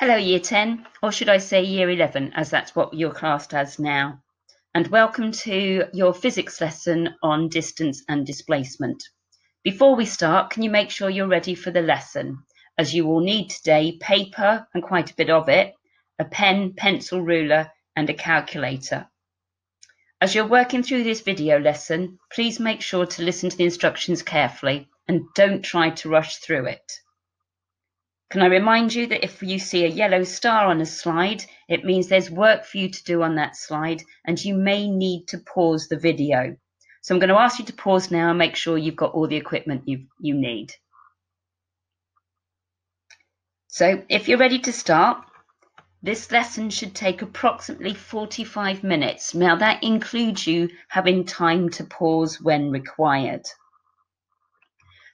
Hello Year 10, or should I say Year 11, as that's what you're classed as now. And welcome to your physics lesson on distance and displacement. Before we start, can you make sure you're ready for the lesson, as you will need today paper, and quite a bit of it, a pen, pencil, ruler, and a calculator. As you're working through this video lesson, please make sure to listen to the instructions carefully and don't try to rush through it. Can I remind you that if you see a yellow star on a slide, it means there's work for you to do on that slide and you may need to pause the video. So I'm going to ask you to pause now and make sure you've got all the equipment you need. So if you're ready to start, this lesson should take approximately 45 minutes. Now that includes you having time to pause when required.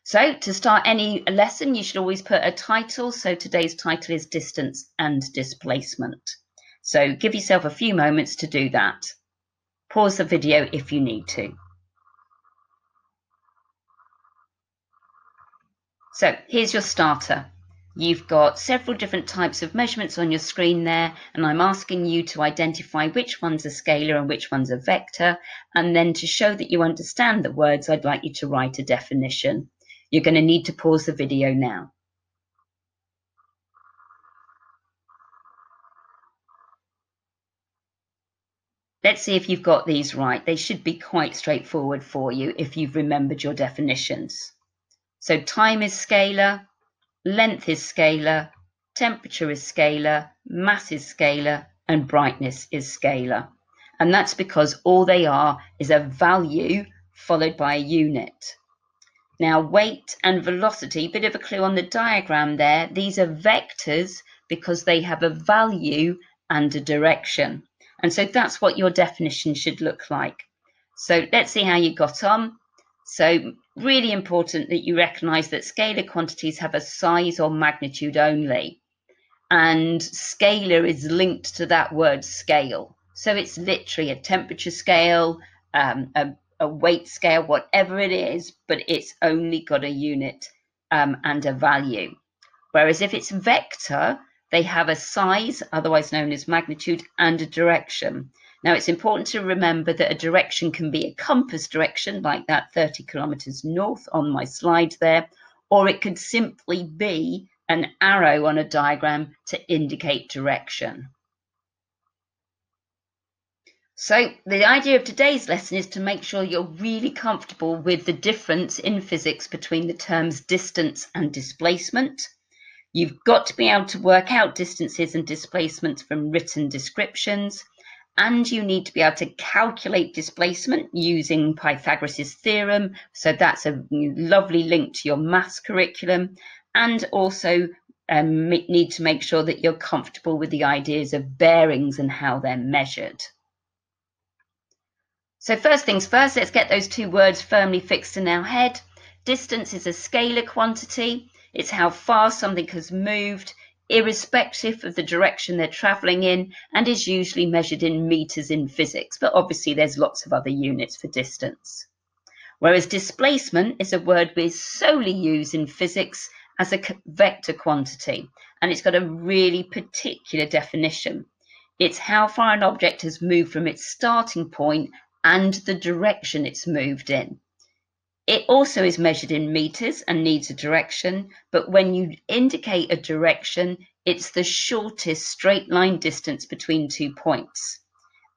So to start any lesson, you should always put a title. So today's title is Distance and Displacement. So give yourself a few moments to do that. Pause the video if you need to. So here's your starter. You've got several different types of measurements on your screen there, and I'm asking you to identify which one's a scalar and which one's a vector, and then to show that you understand the words, I'd like you to write a definition. You're going to need to pause the video now. Let's see if you've got these right. They should be quite straightforward for you if you've remembered your definitions. So time is scalar, length is scalar, temperature is scalar, mass is scalar, and brightness is scalar. And that's because all they are is a value followed by a unit. Now, weight and velocity, bit of a clue on the diagram there. These are vectors because they have a value and a direction. And so that's what your definition should look like. So let's see how you got on. So really important that you recognize that scalar quantities have a size or magnitude only. And scalar is linked to that word scale. So it's literally a temperature scale, a weight scale, whatever it is, but it's only got a unit and a value. Whereas if it's vector, they have a size, otherwise known as magnitude, and a direction. Now it's important to remember that a direction can be a compass direction, like that 30 kilometers north on my slide there, or it could simply be an arrow on a diagram to indicate direction. So the idea of today's lesson is to make sure you're really comfortable with the difference in physics between the terms distance and displacement. You've got to be able to work out distances and displacements from written descriptions, and you need to be able to calculate displacement using Pythagoras Theorem. So that's a lovely link to your maths curriculum, and also need to make sure that you're comfortable with the ideas of bearings and how they're measured. So first things first, let's get those two words firmly fixed in our head. Distance is a scalar quantity. It's how far something has moved, irrespective of the direction they're traveling in, and is usually measured in meters in physics. But obviously there's lots of other units for distance. Whereas displacement is a word we solely use in physics as a vector quantity, and it's got a really particular definition. It's how far an object has moved from its starting point and the direction it's moved in. It also is measured in meters and needs a direction, but when you indicate a direction, it's the shortest straight line distance between 2 points.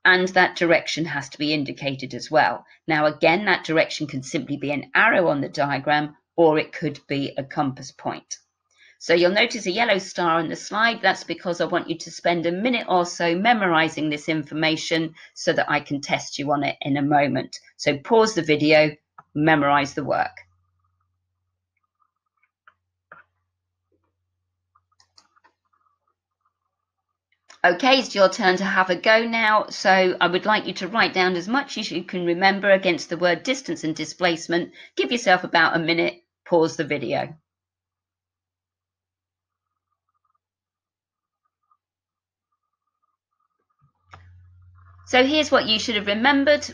And that direction has to be indicated as well. Now again, that direction can simply be an arrow on the diagram, or it could be a compass point. So you'll notice a yellow star on the slide. That's because I want you to spend a minute or so memorizing this information so that I can test you on it in a moment. So pause the video, memorize the work. Okay, it's your turn to have a go now. So I would like you to write down as much as you can remember against the word distance and displacement. Give yourself about a minute, pause the video. So here's what you should have remembered.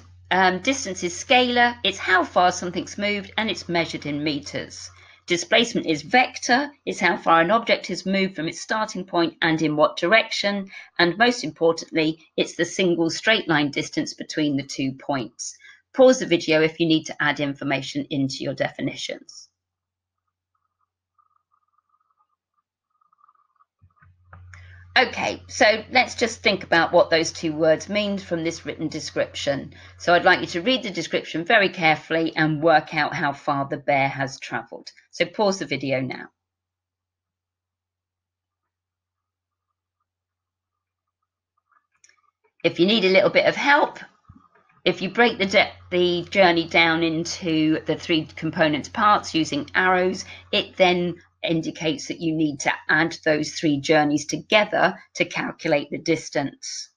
Distance is scalar. It's how far something's moved and it's measured in meters. Displacement is vector, it's how far an object has moved from its starting point and in what direction, and most importantly, it's the single straight line distance between the 2 points. Pause the video if you need to add information into your definitions. Okay, so let's just think about what those two words mean from this written description. So I'd like you to read the description very carefully and work out how far the bear has travelled. So pause the video now. If you need a little bit of help, if you break the journey down into the 3 component parts using arrows, it then indicates that you need to add those 3 journeys together to calculate the distance.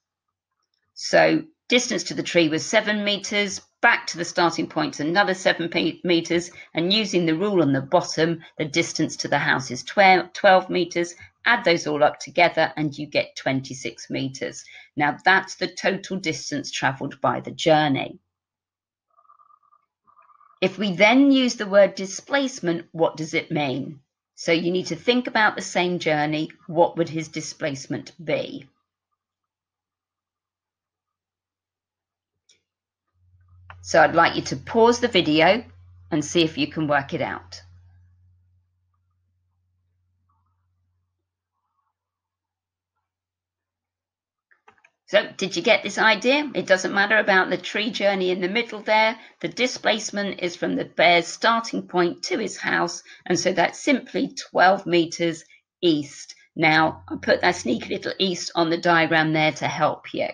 So distance to the tree was 7 meters, back to the starting point another 7 meters, and using the rule on the bottom, the distance to the house is 12 meters. Add those all up together and you get 26 meters. Now that's the total distance traveled by the journey. If we then use the word displacement, what does it mean? So you need to think about the same journey. What would his displacement be? So I'd like you to pause the video and see if you can work it out. So did you get this idea? It doesn't matter about the tree journey in the middle there. The displacement is from the bear's starting point to his house, and so that's simply 12 meters east. Now, I put that sneaky little east on the diagram there to help you.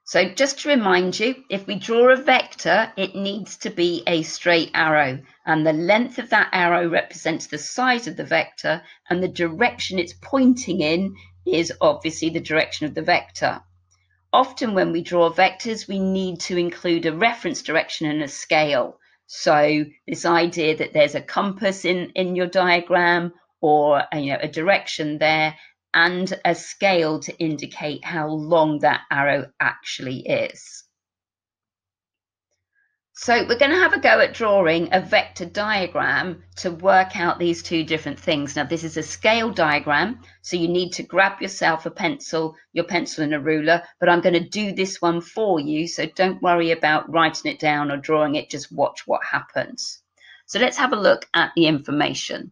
So just to remind you, if we draw a vector, it needs to be a straight arrow, and the length of that arrow represents the size of the vector, and the direction it's pointing in is obviously the direction of the vector. Often when we draw vectors, we need to include a reference direction and a scale. So this idea that there's a compass in your diagram, or a direction there, and a scale to indicate how long that arrow actually is. So we're going to have a go at drawing a vector diagram to work out these 2 different things. Now this is a scale diagram, so you need to grab yourself a pencil, your pencil and a ruler, but I'm going to do this one for you, so don't worry about writing it down or drawing it, just watch what happens. So let's have a look at the information.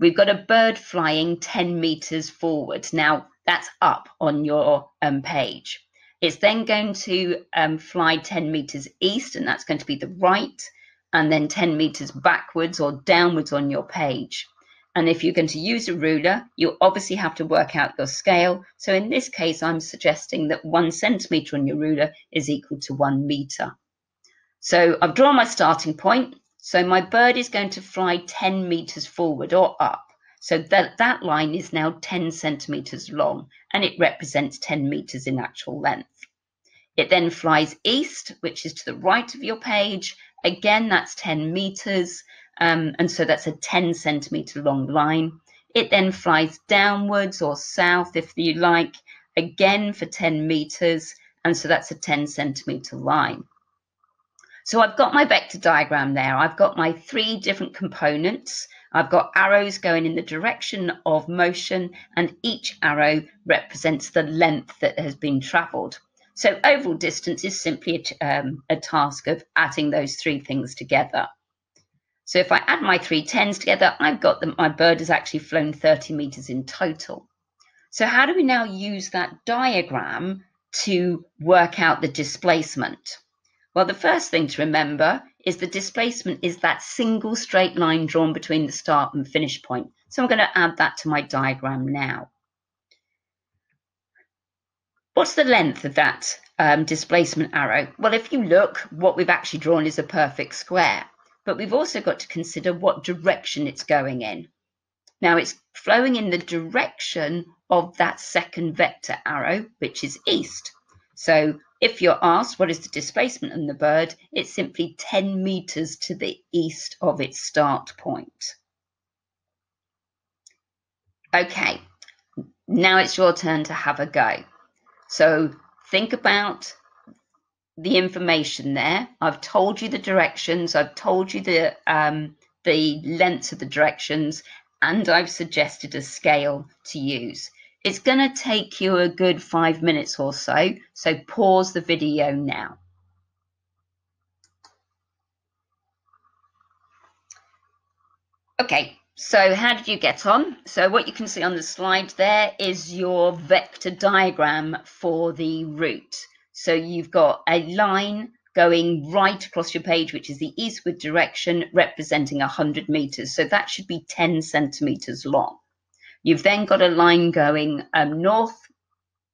We've got a bird flying 10 meters forward. Now that's up on your page. It's then going to fly 10 meters east, and that's going to be the right, and then 10 meters backwards or downwards on your page. And if you're going to use a ruler, you obviously have to work out your scale. So in this case, I'm suggesting that 1 centimeter on your ruler is equal to 1 meter. So I've drawn my starting point. So my bird is going to fly 10 meters forward or up. So that line is now 10 centimeters long, and it represents 10 meters in actual length. It then flies east, which is to the right of your page. Again, that's 10 meters, and so that's a 10 centimeter long line. It then flies downwards or south, if you like, again for 10 meters, and so that's a 10 centimeter line. So I've got my vector diagram there. I've got my 3 different components. I've got arrows going in the direction of motion, and each arrow represents the length that has been travelled. So overall distance is simply a task of adding those 3 things together. So if I add my 3 10s together, I've got that my bird has actually flown 30 meters in total. So how do we now use that diagram to work out the displacement? Well, the first thing to remember is the displacement is that single straight line drawn between the start and finish point. So I'm going to add that to my diagram now. What's the length of that displacement arrow? Well, if you look, what we've actually drawn is a perfect square, but we've also got to consider what direction it's going in. Now it's flowing in the direction of that second vector arrow, which is east. So if you're asked what is the displacement in the bird, it's simply 10 meters to the east of its start point. Okay, now it's your turn to have a go. So think about the information there. I've told you the directions, I've told you the lengths of the directions, and I've suggested a scale to use. It's going to take you a good 5 minutes or so pause the video now. Okay, so how did you get on? So what you can see on the slide there is your vector diagram for the route. So you've got a line going right across your page, which is the eastward direction, representing 100 meters. So that should be 10 centimeters long. You've then got a line going north,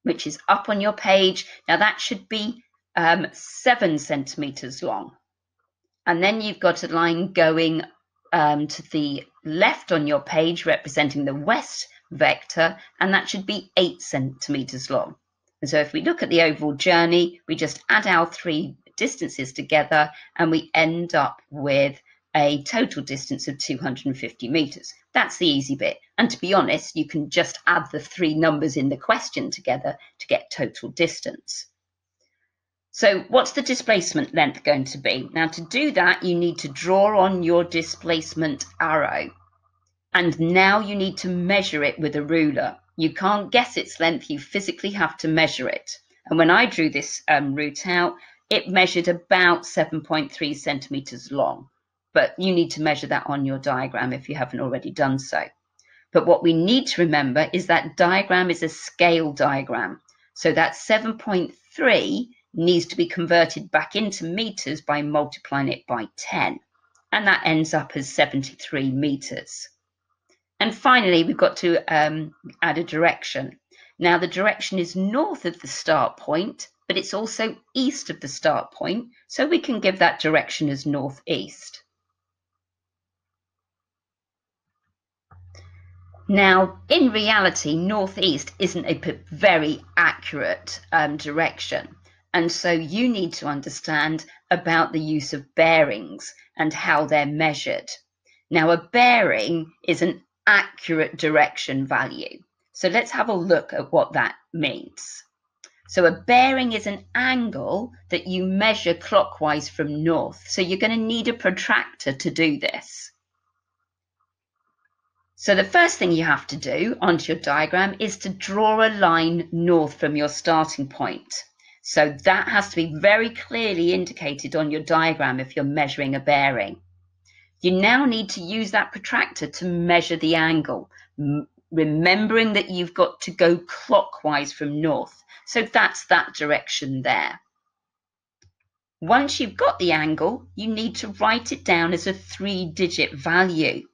which is up on your page. Now that should be 7 centimeters long. And then you've got a line going to the left on your page, representing the west vector, and that should be 8 centimeters long. And so if we look at the overall journey, we just add our 3 distances together and we end up with a total distance of 250 meters. That's the easy bit. And to be honest, you can just add the 3 numbers in the question together to get total distance. So what's the displacement length going to be? Now to do that, you need to draw on your displacement arrow. And now you need to measure it with a ruler. You can't guess its length, you physically have to measure it. And when I drew this route out, it measured about 7.3 centimeters long. But you need to measure that on your diagram if you haven't already done so. But what we need to remember is that diagram is a scale diagram. So that 7.3 needs to be converted back into meters by multiplying it by 10. And that ends up as 73 meters. And finally, we've got to add a direction. Now, the direction is north of the start point, but it's also east of the start point. So we can give that direction as northeast. Now, in reality, northeast isn't a very accurate direction. And so you need to understand about the use of bearings and how they're measured. Now, a bearing is an accurate direction value. So let's have a look at what that means. So a bearing is an angle that you measure clockwise from north. So you're going to need a protractor to do this. So the first thing you have to do onto your diagram is to draw a line north from your starting point. So that has to be very clearly indicated on your diagram if you're measuring a bearing. You now need to use that protractor to measure the angle, remembering that you've got to go clockwise from north. So that's that direction there. Once you've got the angle, you need to write it down as a 3-digit value.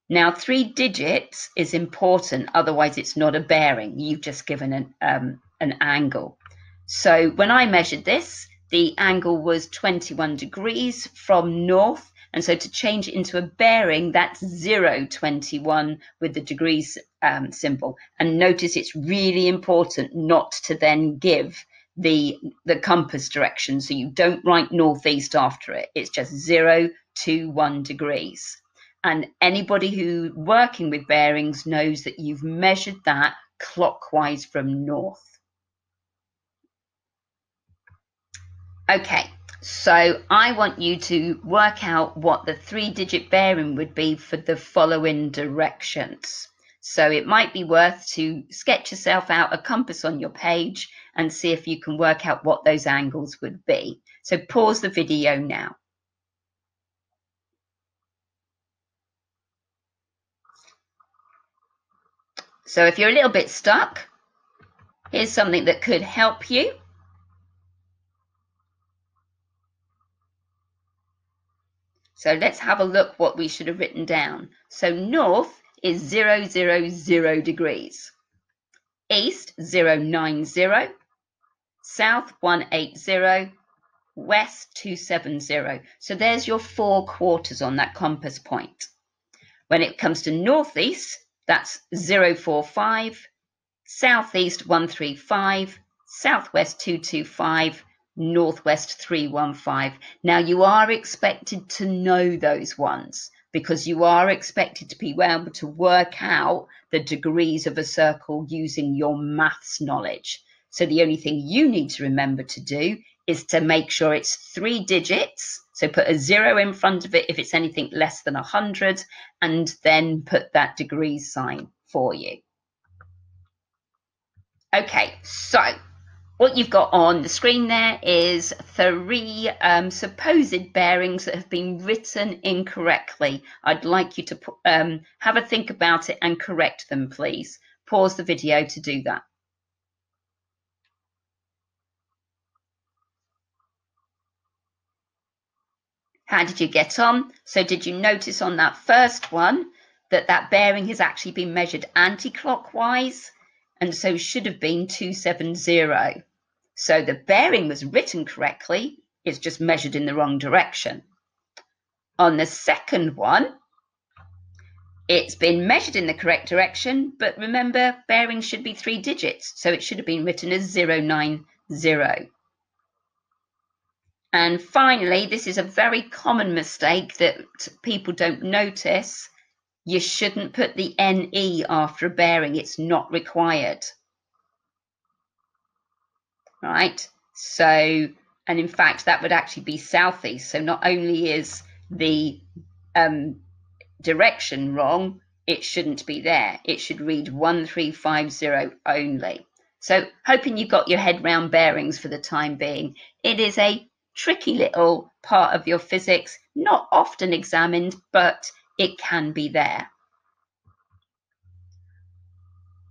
Now, 3 digits is important, otherwise it's not a bearing. You've just given an angle. So when I measured this, the angle was 21 degrees from north. And so to change it into a bearing, that's 0.21 with the degrees symbol. And notice it's really important not to then give the compass direction. So you don't write northeast after it. It's just 0.21 degrees. And anybody who's working with bearings knows that you've measured that clockwise from north. Okay, so I want you to work out what the 3-digit bearing would be for the following directions. So it might be worth to sketch yourself out a compass on your page and see if you can work out what those angles would be. So pause the video now. So if you're a little bit stuck, here's something that could help you. So let's have a look what we should have written down. So north is 0, 0, 0 degrees. East, 090. South, 180. West, 270. So there's your 4 quarters on that compass point. When it comes to northeast, that's 045. Southeast, 135. Southwest, 225. Northwest 315. Now you are expected to know those ones because you are expected to be able to work out the degrees of a circle using your maths knowledge. So the only thing you need to remember to do is to make sure it's 3 digits. So put a 0 in front of it if it's anything less than 100, and then put that degrees sign for you. Okay, so what you've got on the screen there is 3 supposed bearings that have been written incorrectly. I'd like you to have a think about it and correct them, please. Pause the video to do that. How did you get on? So did you notice on that first one that that bearing has actually been measured anti-clockwise, and so should have been 270. So the bearing was written correctly, it's just measured in the wrong direction. On the second one, it's been measured in the correct direction, but remember, bearing should be 3 digits, so it should have been written as 090. And finally, this is a very common mistake that people don't notice. You shouldn't put the NE after a bearing. It's not required. Right? So, and in fact, that would actually be southeast. So not only is the direction wrong, it shouldn't be there. It should read 1350 only. So hoping you've got your head round bearings for the time being. It is a tricky little part of your physics, not often examined, but it can be there.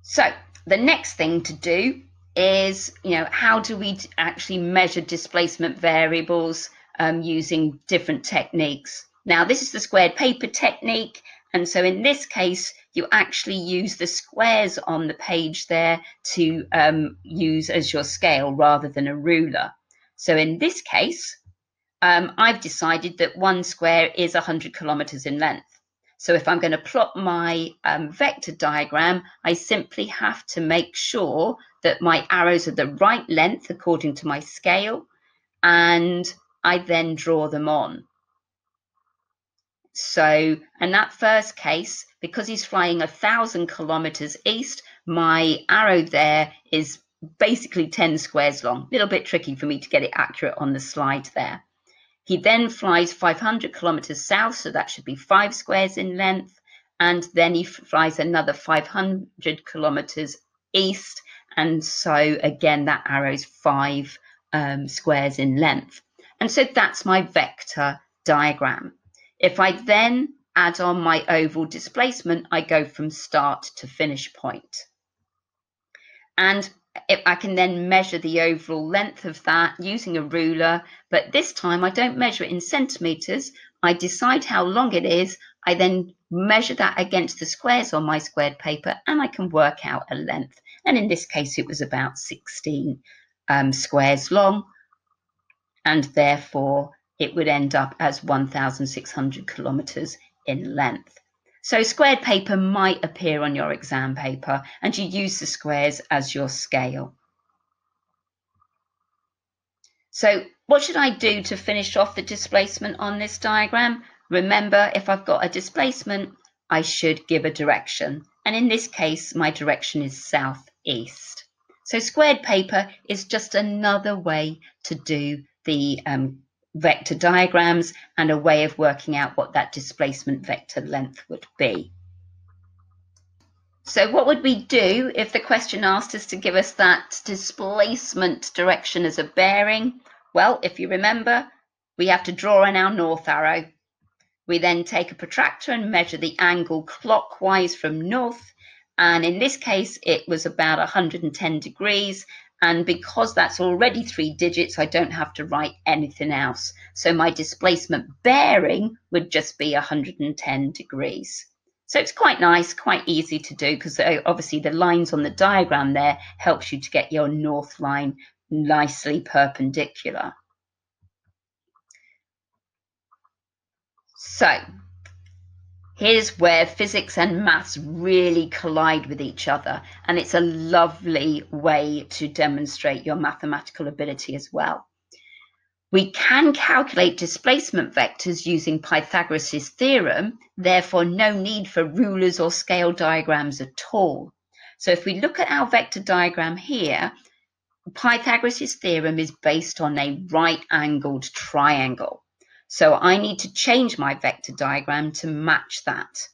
So the next thing to do is, how do we actually measure displacement variables using different techniques? Now, this is the squared paper technique, and so in this case, you actually use the squares on the page there to use as your scale rather than a ruler. So in this case, I've decided that 1 square is 100 kilometers in length. So if I'm going to plot my vector diagram, I simply have to make sure that my arrows are the right length according to my scale, and I then draw them on. So in that first case, because he's flying 1,000 kilometers east, my arrow there is basically 10 squares long. A little bit tricky for me to get it accurate on the slide there. He then flies 500 kilometers south, so that should be 5 squares in length, and then he flies another 500 kilometers east, and so again that arrow is 5 squares in length. And so that's my vector diagram. If I then add on my oval displacement, I go from start to finish point. And I can then measure the overall length of that using a ruler, but this time I don't measure it in centimeters. I decide how long it is. I then measure that against the squares on my squared paper, and I can work out a length. And in this case, it was about 16 squares long, and therefore it would end up as 1,600 kilometers in length. So squared paper might appear on your exam paper, and you use the squares as your scale. So what should I do to finish off the displacement on this diagram? Remember, if I've got a displacement, I should give a direction. And in this case, my direction is southeast. So squared paper is just another way to do the vector diagrams and a way of working out what that displacement vector length would be. So what would we do if the question asked us to give us that displacement direction as a bearing? Well, if you remember, we have to draw in our north arrow. We then take a protractor and measure the angle clockwise from north, and in this case it was about 110 degrees, and because that's already 3 digits, I don't have to write anything else. So my displacement bearing would just be 110 degrees. So it's quite nice, quite easy to do, because obviously the lines on the diagram there helps you to get your north line nicely perpendicular. So here's where physics and maths really collide with each other, and it's a lovely way to demonstrate your mathematical ability as well. We can calculate displacement vectors using Pythagoras' theorem, therefore no need for rulers or scale diagrams at all. So if we look at our vector diagram here, Pythagoras' theorem is based on a right-angled triangle. So I need to change my vector diagram to match that.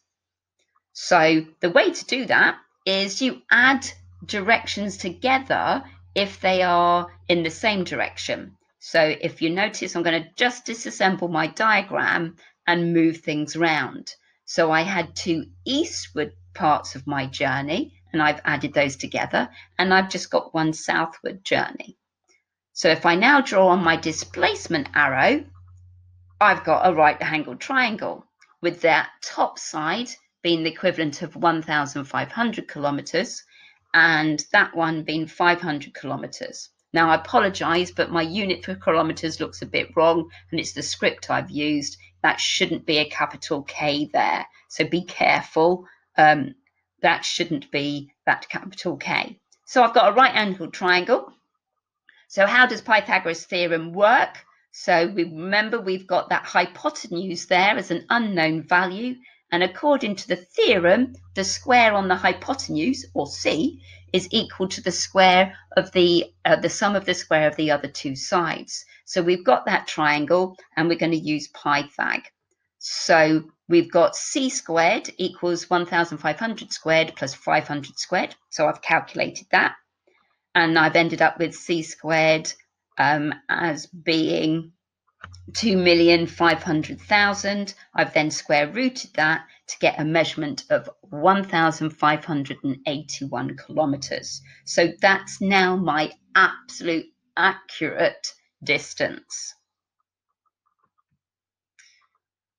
So the way to do that is you add directions together if they are in the same direction. So if you notice, I'm going to just disassemble my diagram and move things around. So I had two eastward parts of my journey, and I've added those together, and I've just got one southward journey. So if I now draw on my displacement arrow, I've got a right-angled triangle with that top side being the equivalent of 1,500 kilometers and that one being 500 kilometers. Now I apologize, but my unit for kilometers looks a bit wrong and it's the script I've used. That shouldn't be a capital K there, so be careful. That shouldn't be that capital K. So I've got a right-angled triangle. So how does Pythagoras' theorem work? So we remember we've got that hypotenuse there as an unknown value, and according to the theorem, the square on the hypotenuse, or C, is equal to the square of the sum of the square of the other two sides. So we've got that triangle, and we're going to use Pythag. So we've got C squared equals 1,500 squared plus 500 squared. So I've calculated that. And I've ended up with C squared as being 2,500,000. I've then square rooted that to get a measurement of 1,581 kilometers. So that's now my absolute accurate distance.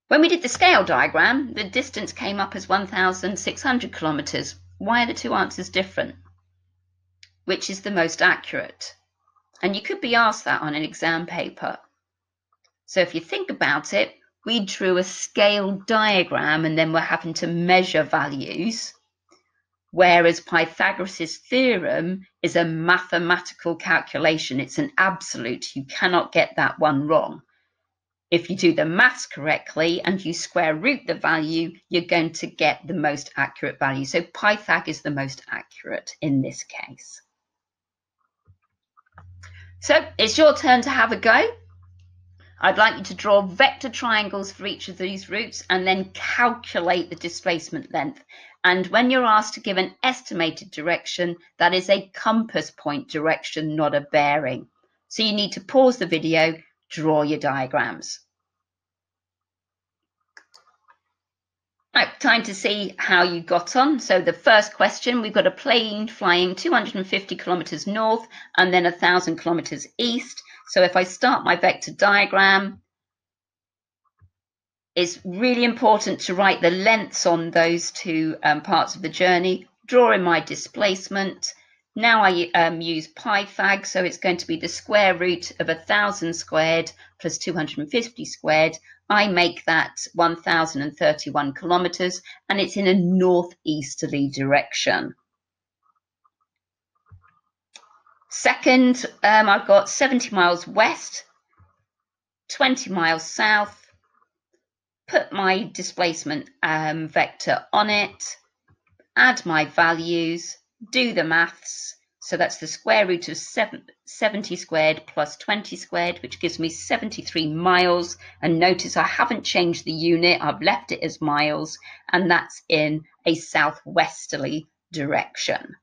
When we did the scale diagram, the distance came up as 1,600 kilometers. Why are the two answers different? Which is the most accurate? And you could be asked that on an exam paper. So if you think about it, we drew a scale diagram and then we're having to measure values, whereas Pythagoras' theorem is a mathematical calculation. It's an absolute. You cannot get that one wrong. If you do the maths correctly and you square root the value, you're going to get the most accurate value. So Pythag is the most accurate in this case. So it's your turn to have a go. I'd like you to draw vector triangles for each of these routes and then calculate the displacement length. And when you're asked to give an estimated direction, that is a compass point direction, not a bearing. So you need to pause the video, draw your diagrams. Right, time to see how you got on. So the first question, we've got a plane flying 250 kilometers north and then 1,000 kilometers east. So if I start my vector diagram, it's really important to write the lengths on those two parts of the journey, draw in my displacement. Now I use Pythag, so it's going to be the square root of 1,000 squared plus 250 squared. I make that 1,031 kilometers, and it's in a northeasterly direction. Second, I've got 70 miles west, 20 miles south. Put my displacement vector on it, add my values, do the maths. So that's the square root of 70 squared plus 20 squared, which gives me 73 miles. And notice I haven't changed the unit, I've left it as miles, and that's in a southwesterly direction.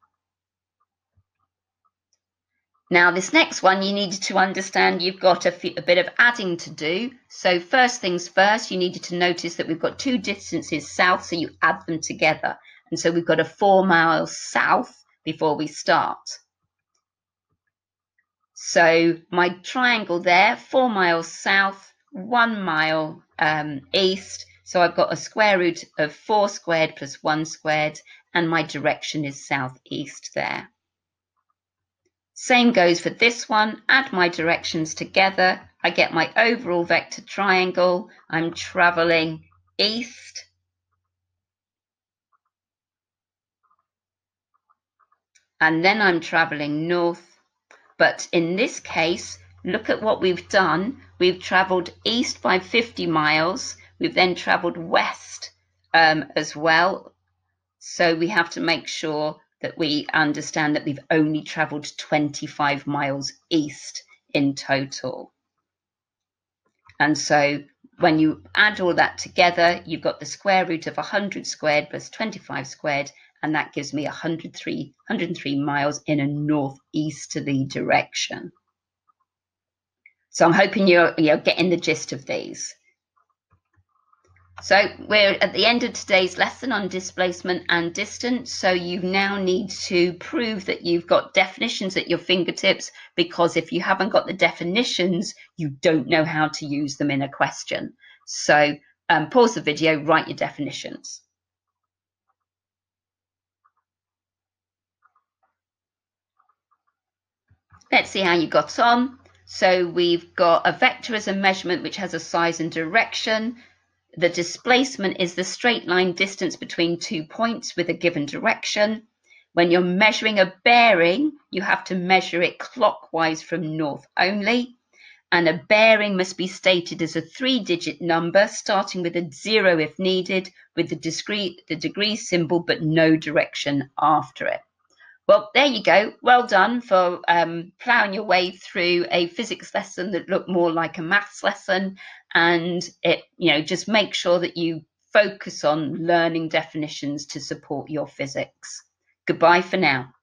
Now this next one, you needed to understand you've got a bit of adding to do. So first things first, you needed to notice that we've got two distances south, so you add them together. And so we've got a 4 miles south before we start. So my triangle there, 4 miles south, 1 mile east. So I've got a square root of 4 squared plus 1 squared, and my direction is southeast there. Same goes for this one. Add my directions together. I get my overall vector triangle. I'm traveling east. And then I'm traveling north. But in this case, look at what we've done. We've traveled east by 50 miles. We've then traveled west as well. So we have to make sure that we understand that we've only travelled 25 miles east in total. And so when you add all that together, you've got the square root of 100 squared plus 25 squared, and that gives me 103 miles in a northeasterly direction. So I'm hoping you're getting the gist of these. So we're at the end of today's lesson on displacement and distance. So you now need to prove that you've got definitions at your fingertips, because if you haven't got the definitions, you don't know how to use them in a question. So pause the video, write your definitions. Let's see how you got on. So we've got a vector as a measurement which has a size and direction. The displacement is the straight line distance between 2 points with a given direction. When you're measuring a bearing, you have to measure it clockwise from north only. And a bearing must be stated as a 3-digit number, starting with a 0 if needed, with the degree symbol, but no direction after it. Well, there you go. Well done for ploughing your way through a physics lesson that looked more like a maths lesson. And just make sure that you focus on learning definitions to support your physics. Goodbye for now.